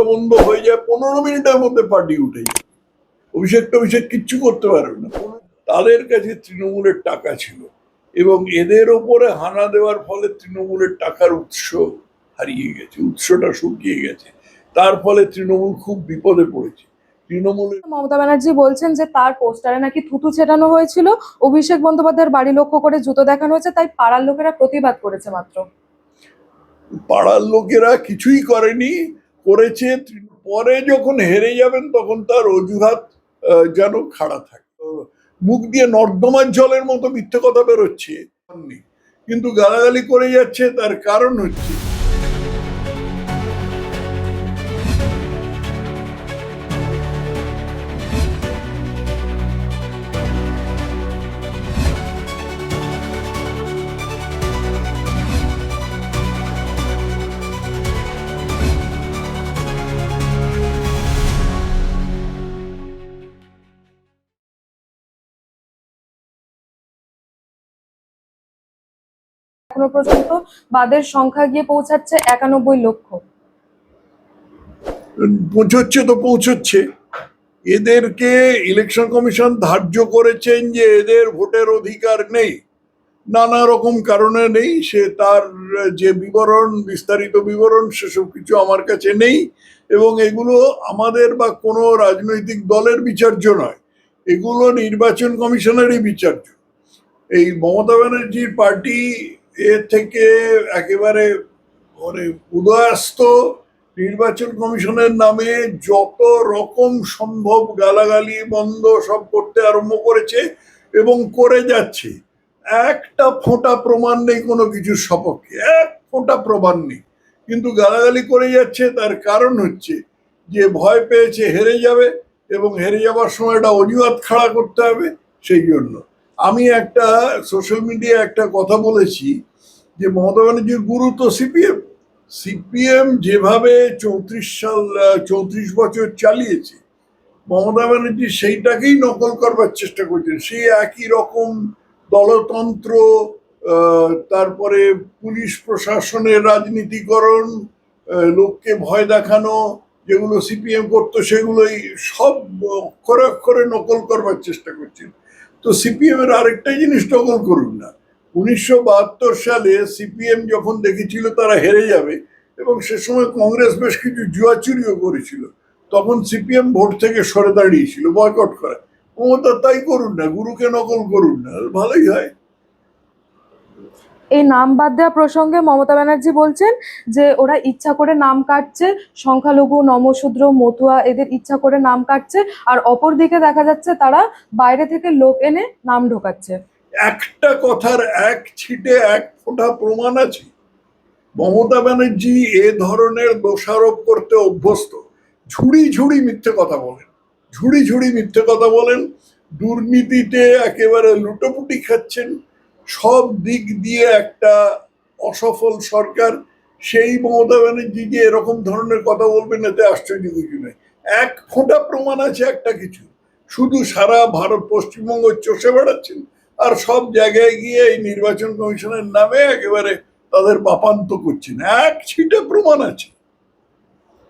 বন্ধ হয়ে যায়, 15 মিনিটের মধ্যে পার্টি উঠে যায়। অভিষেক কিচ্ছু করতে পারবে না। তাদের কাছে তৃণমূলের টাকা ছিল এবং এদের ওপরে হানা দেওয়ার ফলে তৃণমূলের টাকার উৎস হারিয়ে গেছে, উৎসটা শুকিয়ে গেছে। তার ফলে তৃণমূল খুব বিপদে পড়েছে। তৃণমূলের মমতা ব্যানার্জি বলছেন যে তার পোস্টারে নাকি থুতু ছেটানো হয়েছিল, অভিষেক বন্দ্যোপাধ্যায়ের বাড়ি লক্ষ্য করে জুতো দেখানো হয়েছে, তাই পাড়ার লোকেরা প্রতিবাদ করেছে মাত্র। পাড়ার লোকেরা কিছুই করেনি, করেছে পরে যখন হেরে যাবেন তখন তার অজুহাত যেন খাড়া থাকে। মুখ দিয়ে নর্দমার জলের মতো মিথ্যে কথা বেরোচ্ছে, কিন্তু গালাগালি করে যাচ্ছে। তার কারণ হচ্ছে এখনো পর্যন্ত বাদের সংখ্যা গিয়ে পৌঁছাচ্ছে 91 লক্ষ। পৌঁছচ্ছে। এদেরকে ইলেকশন কমিশন ধার্য করেছেন যে এদের ভোটের অধিকার নেই, নানা রকম কারণে নেই। সে তার যে বিবরণ, বিস্তারিত বিবরণ, সেসব কিছু আমার কাছে নেই এবং এগুলো আমাদের বা কোনো রাজনৈতিক দলের বিচার্য নয়, এগুলো নির্বাচন কমিশনেরই বিচার্য। এই মমতা ব্যানার্জির পার্টি এর থেকে একেবারে মানে উদয়াস্ত নির্বাচন কমিশনের নামে যত রকম সম্ভব গালাগালি বন্ধ সব করতে আরম্ভ করেছে এবং করে যাচ্ছে। একটা ফোঁটা প্রমাণ নেই কোনো কিছুর সপক্ষে, এক ফোঁটা প্রমাণ নেই, কিন্তু গালাগালি করে যাচ্ছে। তার কারণ হচ্ছে যে ভয় পেয়েছে হেরে যাবে এবং হেরে যাবার সময় একটা অজুহাত খাড়া করতে হবে। সেই জন্য আমি একটা সোশ্যাল মিডিয়ায় একটা কথা বলেছি যে মমতা ব্যানার্জির গুরু তো সিপিএম। সিপিএম যেভাবে 34 বছর চালিয়েছে, মমতা ব্যানার্জি সেইটাকেই নকল করবার চেষ্টা করছেন। সেই একই রকম দলতন্ত্র, তারপরে পুলিশ প্রশাসনের রাজনীতিকরণ, লোককে ভয় দেখানো, যেগুলো সিপিএম করতো সেগুলোই সব অক্ষরে অক্ষরে নকল করবার চেষ্টা করছেন। তো সিপিএম এর আরেকটা জিনিস নকল করুন না। 1972 সালে সিপিএম যখন দেখেছিল তারা হেরে যাবে এবং সে সময় কংগ্রেস বেশ কিছু জুয়াচুরিও করেছিল, তখন সিপিএম ভোট থেকে সরে দাঁড়িয়েছিল, বয়কট করে। মমতা তাই করুন না, গুরুকে নকল করুন না, ভালোই হয়। এই নাম বাদ দেওয়া প্রসঙ্গে মমতা ব্যানার্জি বলছেন যে ওরা ইচ্ছা করে নাম কাটছে, সংখ্যালঘু, নমশূদ্র, মতুয়া এদের ইচ্ছা করে নাম কাটছে, আর অপরদিকে দেখা যাচ্ছে তারা বাইরে থেকে লোক এনে নাম ঢোকাচ্ছে। একটা কথার এক ছিটে এক ফোঁটা প্রমাণ আছে। মমতা ব্যানার্জি এ ধরনের দোষারোপ করতে অভ্যস্ত। ঝুড়ি ঝুড়ি মিথ্যে কথা বলেন, ঝুড়ি ঝুড়ি মিথ্যে কথা বলেন, দুর্নীতিতে একেবারে লুটোপুটি খাচ্ছেন, সব দিক দিয়ে একটা অসফল সরকার। সেই মমতা ব্যানার্জি যে এরকম ধরনের কথা বলবেন এতে আশ্চর্য কিছু নেই। এক ফোঁটা প্রমাণ আছে একটা কিছু, শুধু সারা ভারত পশ্চিমবঙ্গ চষে বেড়াচ্ছেন আর সব জায়গায় গিয়ে এই নির্বাচন কমিশনের নামে একেবারে তাদের বাপান্ত করছেন। এক ছিটে প্রমাণ আছে।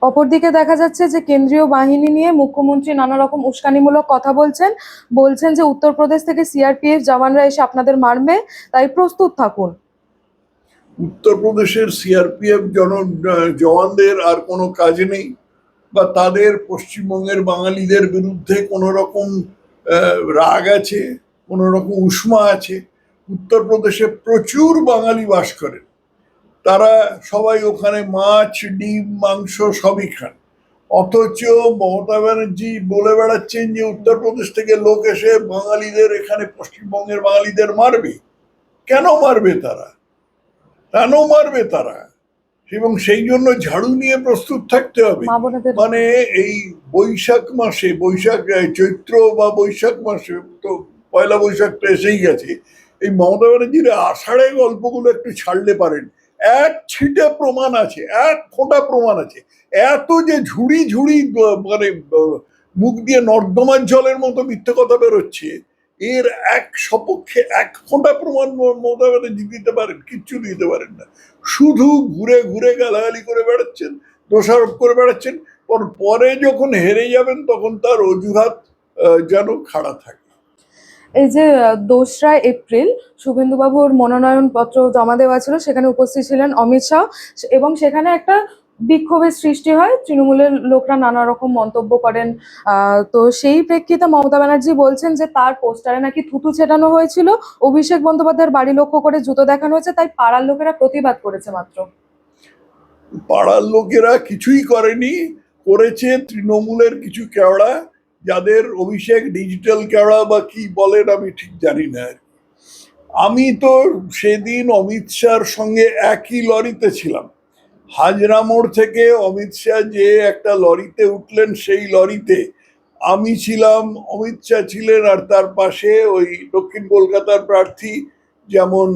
অপরদিকে দেখা যাচ্ছে যে কেন্দ্রীয় বাহিনী নিয়ে মুখ্যমন্ত্রী নানা রকম উস্কানিমূলক কথা বলছেন যে উত্তরপ্রদেশ থেকে সিআরপিএফ জওয়ানরা এসে আপনাদের মারবে, তাই প্রস্তুত থাকুন। উত্তরপ্রদেশের সিআরপিএফ জওয়ানদের আর কোনো কাজ নেই, বা তাদের পশ্চিমবঙ্গের বাঙালিদের বিরুদ্ধে কোনো রকম রাগ আছে, কোনো রকম উষ্মা আছে? উত্তরপ্রদেশে প্রচুর বাঙালি বাস করেন, তারা সবাই ওখানে মাছ, ডিম, মাংস সবই খান। অথচ মমতা ব্যানার্জি বলে বেড়াচ্ছেন যে উত্তরপ্রদেশ থেকে লোক এসে বাঙালিদের, এখানে পশ্চিমবঙ্গের বাঙালিদের মারবে। কেন মারবে তারা? কেন মারবে তারা? এবং সেই জন্য ঝাড়ু নিয়ে প্রস্তুত থাকতে হবে। মানে এই বৈশাখ মাসে, চৈত্র বা বৈশাখ মাসে, তো পয়লা বৈশাখ তো এসেই গেছে, এই মমতা ব্যানার্জির আষাঢ়ে গল্পগুলো একটু ছাড়লে পারেন। এক ছিটে প্রমাণ আছে, এক ফোঁটা প্রমাণ আছে। এত যে ঝুড়ি ঝুড়ি মানে মুখ দিয়ে নর্দমার জলের মতো মিথ্যে কথা বেরোচ্ছে, এর এক সপক্ষে এক ফোঁটা প্রমাণ মমতা ব্যানার্জি দিতে পারেন? কিচ্ছু দিতে পারেন না। শুধু ঘুরে ঘুরে গালাগালি করে বেড়াচ্ছেন, দোষারোপ করে বেড়াচ্ছেন। পরে যখন হেরে যাবেন তখন তার অজুহাত যেন খাড়া থাকে। এই যে 2রা এপ্রিল শুভেন্দুবাবুর মনোনয়ন পত্র জমা দেওয়া ছিল, সেখানে উপস্থিত ছিলেন অমিত শাহ, এবং সেখানে একটা বিক্ষোভের সৃষ্টি হয়, তৃণমূলের লোকরা নানা রকম মন্তব্য করেন। তো সেই প্রেক্ষিতে মমতা ব্যানার্জি বলছেন যে তার পোস্টারে নাকি থুতু ছেটানো হয়েছিল, অভিষেক বন্দ্যোপাধ্যায়ের বাড়ি লক্ষ্য করে জুতো দেখানো হয়েছে, তাই পাড়ার লোকেরা প্রতিবাদ করেছে মাত্র। পাড়ার লোকেরা কিছুই করেনি, করেছে তৃণমূলের কিছু কেওড়া, যাদের অভিষেক ডিজিটাল কেওড়া বা কি বলেন আমি ঠিক জানি না। আমি তো সেদিন অমিত শাহর সঙ্গে একই লরিতে ছিলাম। হাজরা মোড় থেকে অমিত শাহ যে একটা লরিতে উঠলেন, সেই লরিতে আমি ছিলাম, অমিত শাহ ছিলেন, আর তার পাশে ওই দক্ষিণ কলকাতার প্রার্থী যেমন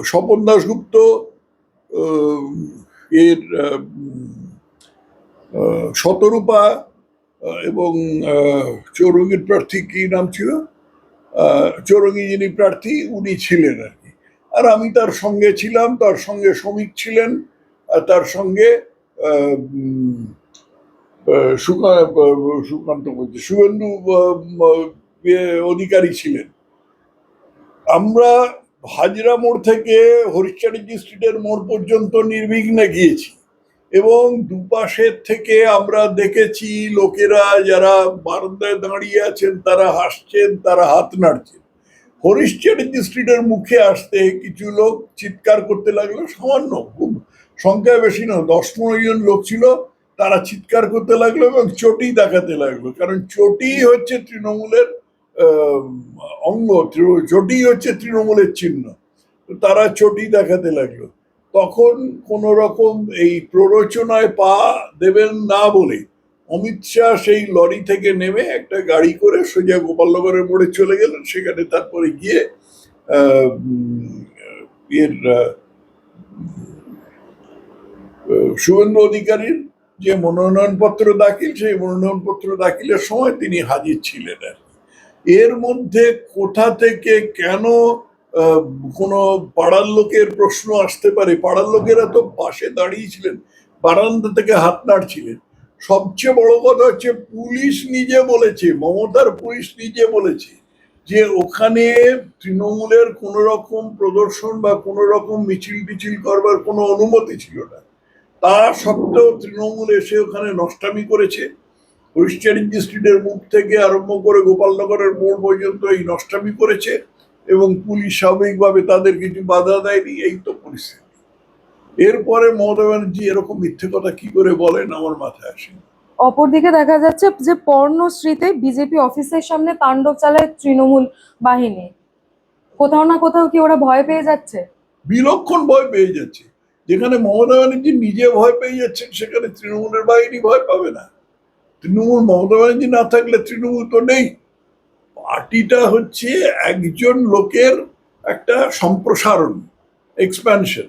স্বপন দাশগুপ্ত, এর শতরূপা, এবং চৌরঙ্গীর প্রার্থী কি নাম ছিল, চৌরঙ্গী যিনি প্রার্থী উনি ছিলেন আর কি। আর আমি তার সঙ্গে ছিলাম, তার সঙ্গে শ্রমিক ছিলেন, আর তার সঙ্গে সুকান্ত বলছে শুভেন্দু অধিকারী ছিলেন। আমরা হাজরা মোড় থেকে হরিশ্চন্দ্র স্ট্রিটের মোড় পর্যন্ত নির্বিঘ্নে গিয়েছি, এবং দুপাশের থেকে আমরা দেখেছি লোকেরা যারা বারান্দায় দাঁড়িয়ে আছেন তারা হাসছেন, তারা হাত নাড়ছেন। হরিশ্চন্দ্র স্ট্রিটের মুখে আসতে কিছু লোক চিৎকার করতে লাগলো, সামান্য, খুব সংখ্যায় বেশি না, 10-15 জন লোক ছিল, তারা চিৎকার করতে লাগলো এবং চটি দেখাতে লাগলো, কারণ চটি হচ্ছে তৃণমূলের অঙ্গ, চটি হচ্ছে তৃণমূলের চিহ্ন। তারা চটি দেখাতে লাগলো। তখন কোন রকম এই প্ররোচনায় পা দেবেন না বলে অমিত শাহ সেই লরি থেকে নেমে একটা গাড়ি করে সোজা গোপালনগরের মোড়ে চলে গেলেন। সেখানে তারপরে গিয়ে এর শুভেন্দু অধিকারীর যে মনোনয়নপত্র দাখিল, সেই মনোনয়নপত্র দাখিলের সময় তিনি হাজির ছিলেন আর কি। এর মধ্যে কোথা থেকে কেন কোনো পাড়ার লোকের প্রশ্ন আসতে পারে? পাড়ার লোকেরা তো পাশে দাঁড়িয়েছিলেন, বারান্দা থেকে হাত নাড়ছিলেন। সবচেয়ে বড় কথা হচ্ছে পুলিশ নিজে বলেছে, মমতার পুলিশ নিজে বলেছে যে ওখানে তৃণমূলের কোন রকম প্রদর্শন বা কোন রকম মিছিল টিছিল করবার কোনো অনুমতি ছিল না। তা সত্ত্বেও তৃণমূল এসে ওখানে নষ্টামি করেছে। হরিশ্চন্দ্র স্ট্রিটের মুখ থেকে আরম্ভ করে গোপালনগরের মোড় পর্যন্ত এই নষ্টামি করেছে, এবং পুলিশ স্বাভাবিকভাবে তাদের কিছু বাধা দেয়নি। এই তো পরিস্থিতি। এরপরে মমতা ব্যানার্জি এরকম মিথ্যে কথা কি করে বলেন আমার মাথায় আসে। অপরদিকে দেখা যাচ্ছে যে পর্ণশ্রীতে বিজেপি অফিসের সামনে তাণ্ডব চালায় তৃণমূল বাহিনী। কোথাও না কোথাও কি ওরা ভয় পেয়ে যাচ্ছে? বিলক্ষণ ভয় পেয়ে যাচ্ছে। যেখানে মমতা ব্যানার্জি নিজে ভয় পেয়ে যাচ্ছেন, সেখানে তৃণমূলের বাহিনী ভয় পাবে না? তৃণমূল, মমতা ব্যানার্জি না থাকলে তৃণমূল তো নেই। পার্টিটা হচ্ছে একজন লোকের একটা সম্প্রসারণ, এক্সপ্যানশন।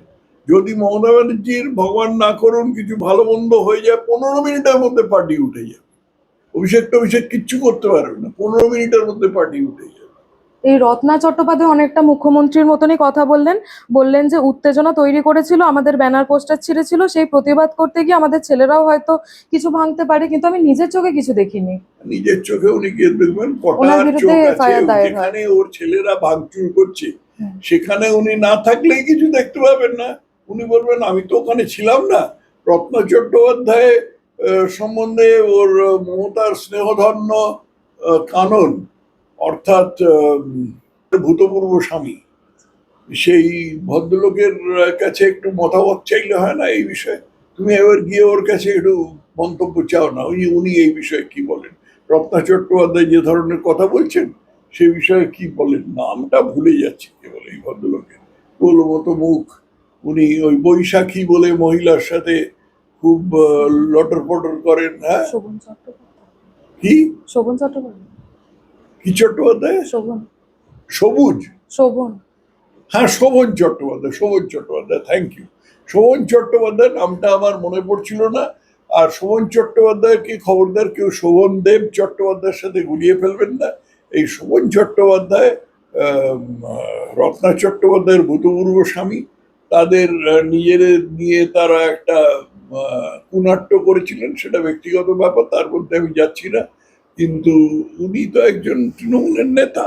যদি মমতা ব্যানার্জির, ভগবান না করুন, কিছু ভালো মন্দ হয়ে যায়, 15 মিনিটের মধ্যে পার্টি উঠে যাবে। অভিষেক কিচ্ছু করতে পারবে না, 15 মিনিটের মধ্যে পার্টি উঠে যাবে। এই রত্না চট্টোপাধ্যায় অনেকটা মুখ্যমন্ত্রীর মতনই কথা বললেন যে উত্তেজনা তৈরি করেছিল, আমাদের ব্যানার পোস্টার ছিঁড়েছিল, সেই প্রতিবাদ করতে গিয়ে আমাদের ছেলেরাও হয়তো কিছু ভাঙতে পারে, কিন্তু আমি নিজের চোখে কিছু দেখিনি। নিজের চোখে উনি গিয়ে দেখবেন, ওনার কটার বিরুদ্ধে চোখ আছে, এফআইআর দায়ের হয়। যেখানে ওর ছেলেরা ভাঙচুর করছে সেখানে উনি না থাকলেই কিছু দেখতে পাবেন না। উনি বলবেন আমি তো ওখানে ছিলাম না। রত্না চট্টোপাধ্যায় সম্বন্ধে ওর মমতার স্নেহধন্য কানন, অর্থাৎ ভূতপূর্ব স্বামী, সেই ভদ্রলোকের কাছে একটু মতামত চাইলে হয় না এই বিষয়ে? তুমি এবার গিয়ে ওর কাছে একটু মন্তব্য চাও না, উনি এই বিষয়ে কি বলেন? রত্না চট্টোপাধ্যায় যে ধরনের কথা বলছেন সে বিষয়ে কি বলেন? নামটা ভুলে যাচ্ছি কেবল এই ভদ্রলোকের, গোল মতো মুখ। উনি ওই বৈশাখী বলে মহিলার সাথে খুব লটর পটর করেন। হ্যাঁ, শোভন চট্টোপাধ্যায়। কি শোভন চট্টোপাধ্যায়। কি চট্টোপাধ্যায়? শোভন। সবুজ। শোভন। হ্যাঁ, শোভন চট্টোপাধ্যায়, শোভন চট্টোপাধ্যায়, থ্যাংক ইউ। শোভন চট্টোপাধ্যায় নামটা আমার মনে পড়ছিল না। আর শোভন চট্টোপাধ্যায়কে খবরদার কেউ শোভন দেব চট্টোপাধ্যায়ের সাথে গুলিয়ে ফেলবেন না। এই শোভন চট্টোপাধ্যায় রত্না চট্টোপাধ্যায়ের ভূতপূর্ব স্বামী। তাদের নিজেদের নিয়ে তারা একটা কুনাট্য করেছিলেন, সেটা ব্যক্তিগত ব্যাপার, তার মধ্যে আমি যাচ্ছি না। কিন্তু উনি তো একজন তৃণমূলের নেতা,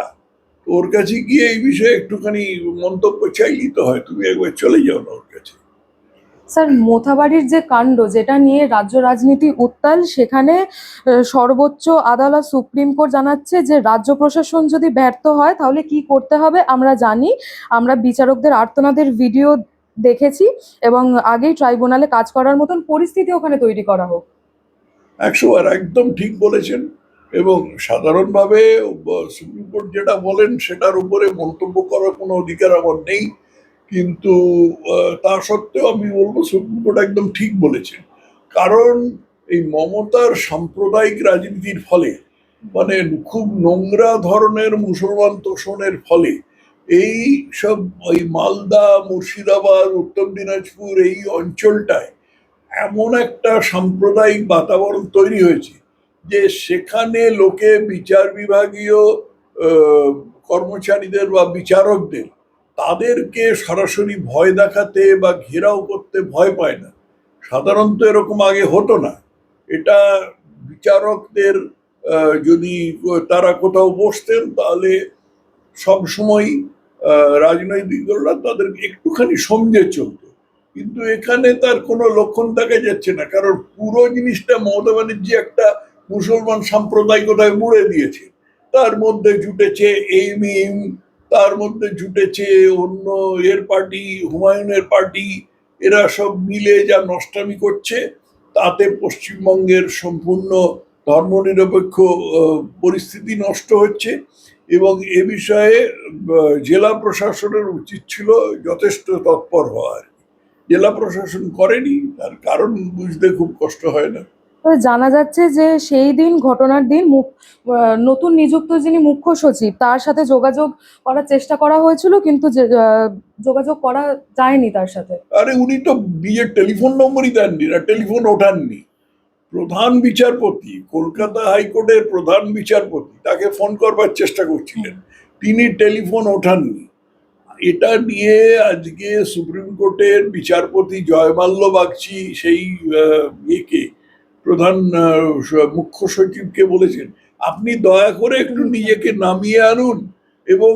ওর কাছে গিয়ে এই বিষয়ে একটুখানি মন্তব্য চাইলেই তো হয়, তুমি একবার চলে যাও না ওর কাছে। স্যার, মোথাবাড়ির যে কাণ্ড, যেটা নিয়ে রাজ্য রাজনীতি উত্তাল, সেখানে সর্বোচ্চ আদালত সুপ্রিম কোর্ট জানাচ্ছে যে রাজ্য প্রশাসন যদি ব্যর্থ হয় তাহলে কি করতে হবে আমরা জানি। আমরা বিচারকদের আর্তনাদের ভিডিও দেখেছি এবং আগেই ট্রাইব্যুনালে কাজ করার মতন পরিস্থিতি ওখানে তৈরি করা হোক। 100বার একদম ঠিক বলেছেন। এবং সাধারণভাবে সুপ্রিম কোর্ট যেটা বলেন সেটার উপরে মন্তব্য করার কোনো অধিকার আমার নেই, কিন্তু তা সত্ত্বেও আমি বলবো সুপ্রিম কোর্ট একদম ঠিক বলেছেন। কারণ এই মমতার সাম্প্রদায়িক রাজনীতির ফলে, মানে খুব নোংরা ধরনের মুসলমান তোষণের ফলে এই সব ওই মালদা, মুর্শিদাবাদ, উত্তর দিনাজপুর এই অঞ্চলটায় এমন একটা সাম্প্রদায়িক বাতাবরণ তৈরি হয়েছে যে সেখানে লোকে বিচার বিভাগীয় কর্মচারীদের বা বিচারকদের, তাদেরকে সরাসরি ভয় দেখাতে বা ঘেরাও করতে ভয় পায় না। সাধারণত এরকম আগে হতো না। এটা বিচারকদের যদি তারা কোথাও বসতেন তাহলে সব সময় রাজনৈতিক দলরা তাদের একটুখানি সমঝে চলত, কিন্তু এখানে তার কোনো লক্ষণ দেখা যাচ্ছে না। কারণ পুরো জিনিসটা মমতা ব্যানার্জি একটা মুসলমান সাম্প্রদায়িকতায় মুড়ে দিয়েছে। তার মধ্যে জুটেছে এই মিম, তার মধ্যে জুটেছে অন্য এর পার্টি, হুমায়ুনের পার্টি, এরা সব মিলে যা নষ্টামি করছে, তাতে পশ্চিমবঙ্গের সম্পূর্ণ ধর্মনিরপেক্ষ পরিস্থিতি নষ্ট হচ্ছে। এবং এ বিষয়ে জেলা প্রশাসনের উচিত ছিল যথেষ্ট তৎপর হওয়ার। জেলা প্রশাসন করেনি, তার কারণ বুঝতে খুব কষ্ট হয় না। তবে জানা যাচ্ছে যে সেই দিন, ঘটনার দিন, নতুন নিযুক্ত যিনি মুখ্য সচিব, তার সাথে যোগাযোগ করার চেষ্টা করা হয়েছিল, কিন্তু যোগাযোগ করা যায়নি তার সাথে। আরে উনি তো নিজের টেলিফোন নম্বরই দেননি, না টেলিফোন ওঠাননি। প্রধান বিচারপতি, কলকাতা হাইকোর্টের প্রধান বিচারপতি, তাকে ফোন করবার চেষ্টা করছিলেন, তিনি টেলিফোন ওঠাননি। এটা নিয়ে আজকে সুপ্রিম কোর্টের বিচারপতি জয়মাল্য বাগচি সেই ইয়েকে, প্রধান মুখ্য সচিবকে বলেছেন, আপনি দয়া করে একটু নিজেকে নামিয়ে আনুন এবং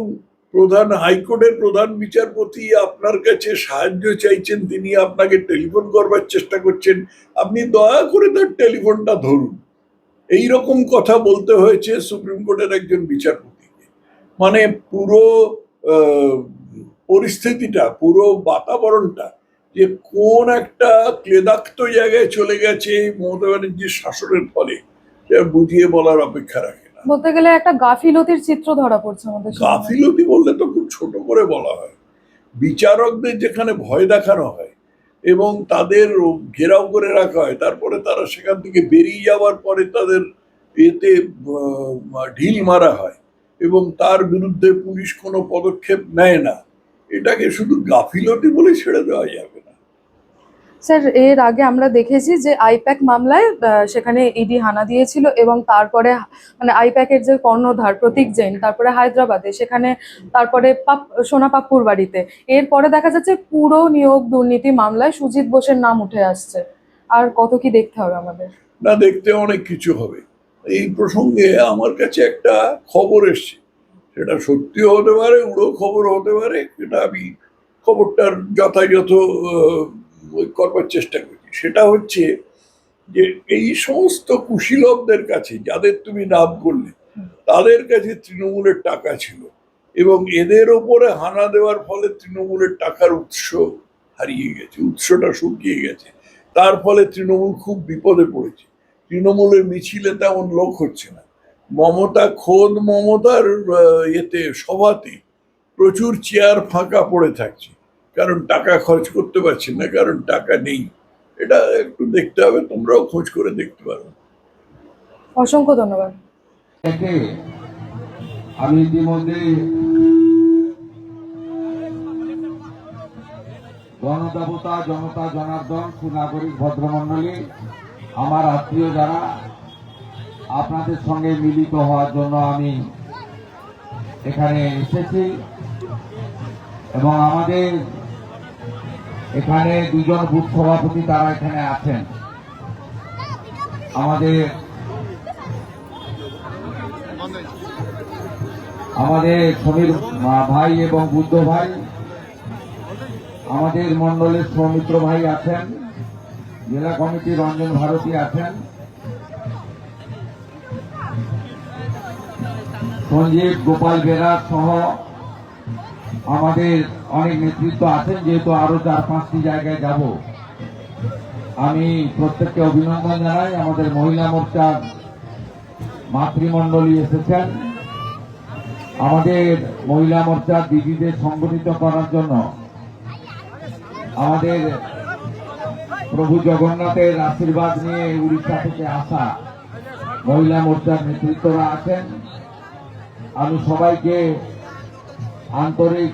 প্রধান হাইকোর্টের প্রধান বিচারপতি আপনার কাছে সাহায্য চাইছেন, তিনি আপনাকে টেলিফোন করবার চেষ্টা করছেন, আপনি দয়া করে তার টেলিফোনটা ধরুন। এই রকম কথা বলতে হয়েছে সুপ্রিম কোর্টের একজন বিচারপতিকে। মানে পুরো পরিস্থিতিটা, পুরো বাতাবরণটা যে কোন একটা ক্লেদাক্ত জায়গায় চলে গেছে মমতা ব্যানার্জির শাসনের ফলে, সেটা বুঝিয়ে বলার অপেক্ষা রাখে না। বলতে গেলে একটা গাফিলতির চিত্র ধরা পড়ছে আমাদের সামনে। গাফিলতি বললে তো খুব ছোট করে বলা হয়। বিচারকদের যেখানে ভয় দেখানো হয় এবং তাদের ঘেরাও করে রাখা হয়, তারপরে তারা সেখান থেকে বেরিয়ে যাওয়ার পরে তাদের এতে ঢিল মারা হয় এবং তার বিরুদ্ধে পুলিশ কোনো পদক্ষেপ নেয় না, এটাকে শুধু গাফিলতি বলে ছেড়ে দেওয়া যাবে না। স্যার, এর আগে আমরা দেখেছি যে আইপ্যাক মামলায় সেখানে ইডি হানা দিয়েছিল এবং তারপরে মানে আইপ্যাকের যে কর্ণধার প্রতীক জৈন, তারপরে হায়দ্রাবাদে, সেখানে তারপরে সোনা পাপ্পুর বাড়িতে। এরপরে দেখা যাচ্ছে পুরো নিয়োগ দুর্নীতি মামলায় সুজিত বোসের নাম উঠে আসছে। আর কত কি দেখতে হবে আমাদের? না, দেখতে অনেক কিছু হবে। এই প্রসঙ্গে আমার কাছে একটা খবর এসছে, সেটা সত্যিও হতে পারে, উড়ো খবর হতে পারে, সেটা আমি খবরটার যথাযথ করবার চেষ্টা করছি। সেটা হচ্ছে যে এই সমস্ত কুশীলবদের কাছে, যাদের তুমি নাম করলে, তাদের কাছে তৃণমূলের টাকা ছিল এবং এদের ওপরে হানা দেওয়ার ফলে তৃণমূলের টাকার উৎস হারিয়ে গেছে, উৎসটা শুকিয়ে গেছে। তার ফলে তৃণমূল খুব বিপদে পড়েছে। তৃণমূলের মিছিলে তেমন লোক হচ্ছে না। মমতার এতে সভাতে প্রচুর চেয়ার ফাঁকা পড়ে থাকছে, কারণ টাকা খরচ করতে পারছেন না, কারণ টাকা নেই। এটা একটু দেখতে হবে, তোমরাও খোঁজ করে দেখতে পারো। অসংখ্য ধন্যবাদ। আমি ইতিমধ্যে গণদেবতা, জনতা জনার্দন, সুনাগরিক ভদ্রমন্ডলী, আমার আত্মীয় যারা, আপনাদের সঙ্গে মিলিত হওয়ার জন্য আমি এখানে এসেছি এবং আমাদের এখানে দুজন বুথ সভাপতি তারা এখানে আছেন। আমাদের সমীর ভাই এবং বুদ্ধ ভাই, আমাদের মন্ডলের সৌমিত্র ভাই আছেন, জেলা কমিটির রঞ্জন ভারতী আছেন, সঞ্জীব গোপাল বেরা সহ আমাদের অনেক নেতৃত্ব আছেন। যেহেতু আরো 4-5টি জায়গায় যাব, আমি প্রত্যেককে অভিনন্দন জানাই। আমাদের মহিলা মোর্চার মাতৃমণ্ডলী এসেছেন আমাদের মহিলা মোর্চার দিদিদের সংগঠিত করার জন্য। আমাদের প্রভু জগন্নাথের আশীর্বাদ নিয়ে উড়িষ্যা থেকে আসা মহিলা মোর্চার নেতৃত্বরা আছেন। আমি সবাইকে আন্তরিক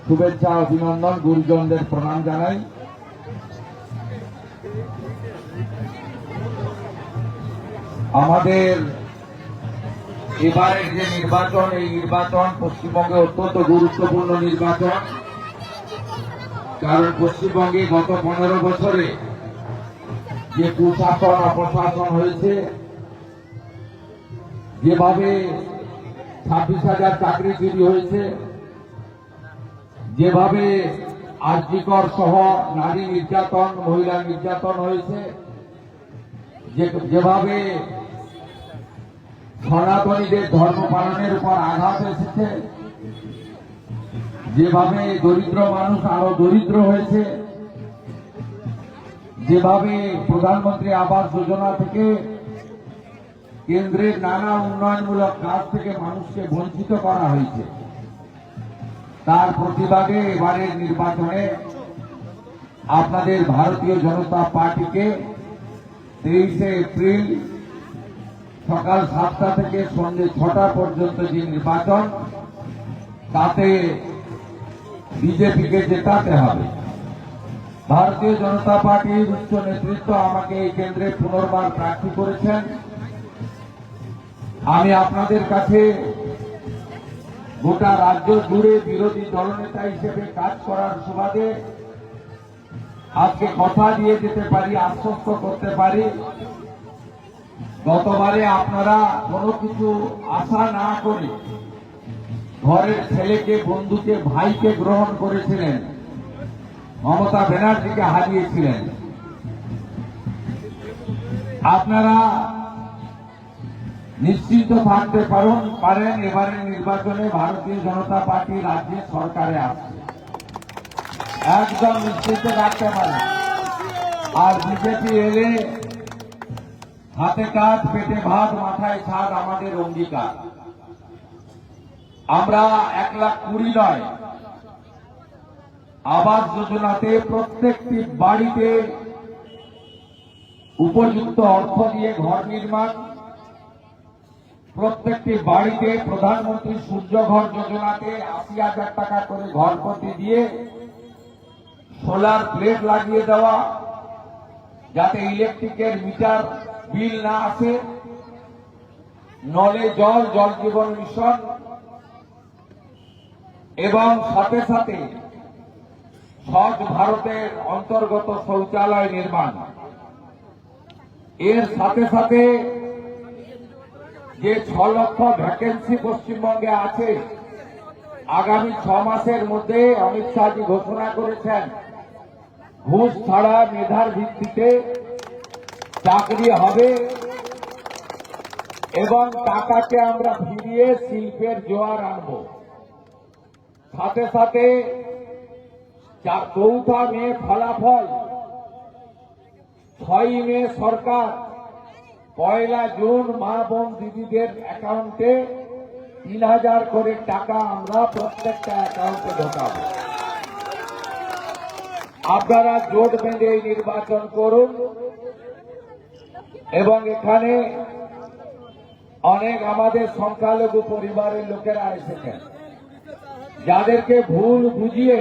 শুভেচ্ছা, অভিনন্দন, গুরুজনদের প্রণাম জানাই। আমাদের এবারের যে নির্বাচন, এই নির্বাচন পশ্চিমবঙ্গে অত্যন্ত গুরুত্বপূর্ণ নির্বাচন। কারণ পশ্চিমবঙ্গে গত 15 বছরে যে কুশাসন অপশাসন হয়েছে, যেভাবে 26,000 চাকরি চুরি হয়েছে, যেভাবে আরজিকর সহ নারী নির্যাতন, মহিলা নির্যাতন হয়েছে, যেভাবে সনাতনীদের ধর্ম পালনের উপর আঘাত এসেছে, যেভাবে দরিদ্র মানুষ আরো দরিদ্র হয়েছে, যেভাবে প্রধানমন্ত্রী আবাস যোজনা থেকে কেন্দ্রের নানা উন্নয়নমূলক কাজ থেকে মানুষকে বঞ্চিত করা হয়েছে, তার প্রতিবাদে এবারের নির্বাচনে আপনাদের ভারতীয় জনতা পার্টিকে 23শে এপ্রিল সকাল 7টা থেকে সন্ধ্যে 6টা পর্যন্ত যে নির্বাচন, তাতে বিজেপিকে জেতাতে হবে। ভারতীয় জনতা পার্টির উচ্চ নেতৃত্ব আমাকে এই কেন্দ্রে পুনর্বার প্রার্থী করেছেন। আমি আপনাদের কাছে গোটা রাজ্য জুড়ে বিরোধী দলনেতা হিসেবে কাজ করার সুবাদে আজকে কথা দিয়ে যেতে পারি, আশ্বস্ত করতে পারি, গতবারে আপনারা কোনো কিছু আশা না করে ঘরের ছেলেকে, বন্ধুকে, ভাইকে গ্রহণ করেছিলেন, মমতা ব্যানার্জিকে হারিয়েছিলেন। আপনারা নিশ্চিন্ত থাকতে পারেন এবারের নির্বাচনে ভারতীয় জনতা পার্টি রাজ্যের সরকারে আসছে, একদম নিশ্চিন্ত রাখতে পারেন। আর বিজেপি এলে হাতে কাজ, পেটে ভাত, মাথায় ছাদ আমাদের অঙ্গীকার। আমরা 1,20,000 নয়, আবাস যোজনাতে প্রত্যেকটি বাড়িতে উপযুক্ত অর্থ দিয়ে ঘর নির্মাণ, প্রত্যেকটি বাড়িতে প্রধানমন্ত্রী সূর্য ঘর যোজনাতে 80,000 টাকা করে ঘর প্রতি দিয়ে সোলার প্লেট লাগিয়ে দেওয়া, যাতে ইলেকট্রিকের মিটার বিল না আসে, নলে জল, জল জীবন মিশন, এবং সাথে সাথে স্বচ্ছ ভারতের অন্তর্গত শৌচালয় নির্মাণ। এর সাথে সাথে যে 6 লক্ষ ভ্যাকেন্সি পশ্চিমবঙ্গে আছে, আগামী 6 মাসের মধ্যে অমিত শাহজি ঘোষণা করেছেন ঘুষ ছাড়া মেধার ভিত্তিতে চাকরি হবে এবং টাকাকে আমরা ফিরিয়ে শিল্পের জোয়ার আনব। সাথে সাথে 4 মে ফলাফল, 6 মে সরকার, 1 জুন মা বোন দিদিদের অ্যাকাউন্টে 3,000 করে টাকা আমরা প্রত্যেকটা অ্যাকাউন্টে ঢোকাব। আপনারা জোট বেঁধে এই নির্বাচন করুন এবং এখানে অনেক আমাদের সংখ্যালঘু পরিবারের লোকেরা এসেছেন, যাদেরকে ভুল বুঝিয়ে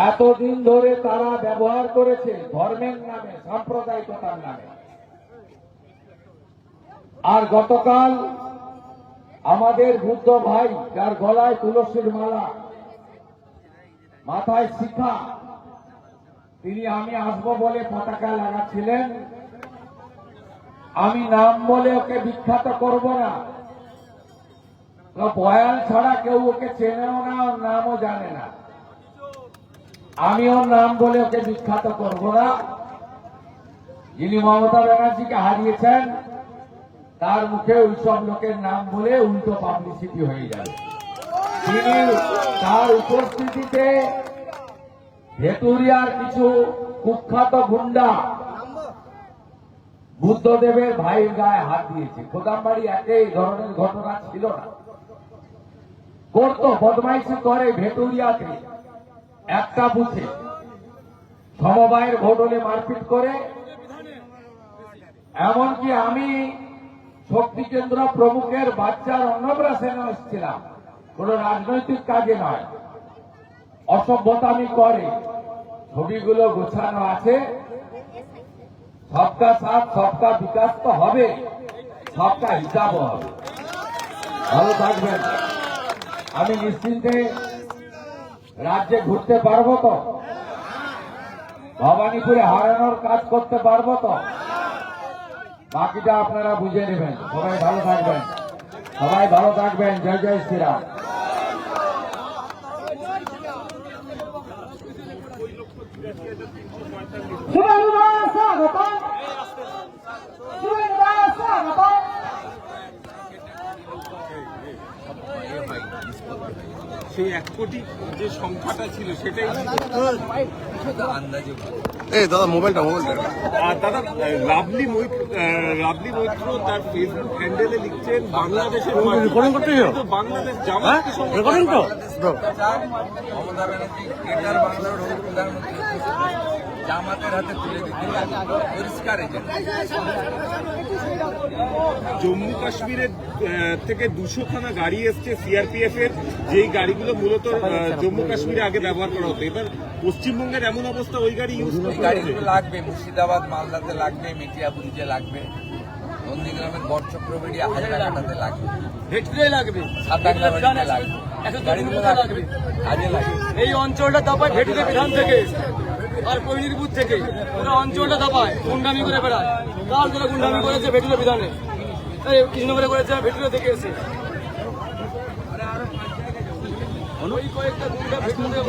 এতদিন ধরে তারা ব্যবহার করেছে ধর্মের নামে, সাম্প্রদায়িকতার নামে। আর গতকাল আমাদের বুদ্ধ ভাই, যার গলায় তুলসীর মালা, মাথায় শিক্ষা, তিনি আমি আসবো বলে পতাকা লাগাচ্ছিলেন। আমি নাম বলে ওকে বিখ্যাত করব না, বয়ান ছাড়া কেউ ওকে চেনেও না, ওর নামও জানে না। আমি ওর নাম বলে ওকে বিখ্যাত করব না। যিনি মমতা ব্যানার্জিকে হারিয়েছেন তার মুখে ওইসব লোকের নাম বলে উল্টো পাবলিসিটি হয়ে যাবে। তিনি তার উপস্থিতিতে ভেটুরিয়ার কিছু কুখ্যাত গুন্ডা বুদ্ধদেবের ভাইয়ের গায়ে হাত দিয়েছে। কোদামবাড়ি একই ধরনের ঘটনা ছিল না, করতো, বদমাইশি করে ভেটুরিয়াতে একটা বুথে সমবায়ের ভোট হলে মারপিট করে। এমনকি আমি শক্তিকেন্দ্র প্রমুখের বাচ্চার অন্নপ্রাশনে এসেছিলাম, কোন রাজনৈতিক কাজে নয়, অসভ্যতামি করে। ছবিগুলো গোছানো আছে। সবকা সাথ সবকা বিকাশ তো হবে, সবকা হিসাবও হবে। ভালো থাকবেন। আমি নিশ্চিন্তে রাজ্যে ঘুরতে পারবো তো, ভবানীপুরে হারানোর কাজ করতে পারবো তো, বাকিটা আপনারা বুঝে নেবেন। সবাই ভালো থাকবেন, সবাই ভালো থাকবেন। জয় জয় শ্রীরাম। সেই 1 কোটি যে সংখ্যাটা ছিল সেটাই এই দাদা মোবাইলটা দাদা লাভলি মৈত্র তার ফেসবুক হ্যান্ডেলে লিখছেন বাংলাদেশের বাংলাদেশ জামাতকে রেকর্ডিং তো মমতা ব্যানার্জি কেটার বাংলার প্রধানমন্ত্রী জামাতের হাতে তুলে দিতে পরিষ্কার এজেন্ট। জম্মু কাশ্মীরের থেকে 200 খানা গাড়ি এসছে সিআরপিএফ এর, যেই গাড়িগুলো মূলত জম্মু কাশ্মীরে আগে ব্যবহার করা হতো। এবার পশ্চিমবঙ্গের এমন অবস্থা, ওই গাড়ি ইউজ এই গাড়িগুলো লাগবে, মুর্শিদাবাদ মালদাতে লাগবে, মেটিয়াবুরুজে লাগবে, নন্দীগ্রামের বরচক্রবেড়ি হাজারাঘাটাতে লাগবে, ভেটুরিয়ায় লাগবে, সাতাঙ্গাবাড়িতে লাগবে, গাড়িগুলো লাগবে, কাজে লাগবে। এই অঞ্চলটা দাপায় ভেটুরিয়া বিধান থেকে আর কৈনিরপুর থেকে ওরা অঞ্চলটা দাপায় গুন্ডামি করে বেড়ায়। কাল ধরে গুন্ডামি করেছে ভেটুরিয়া বিধানে, কৃষ্ণনগরে করেছে ভেটুরিয়া থেকে এসে। ওই কয়েকটা গুন্ডা ভেটুরিয়া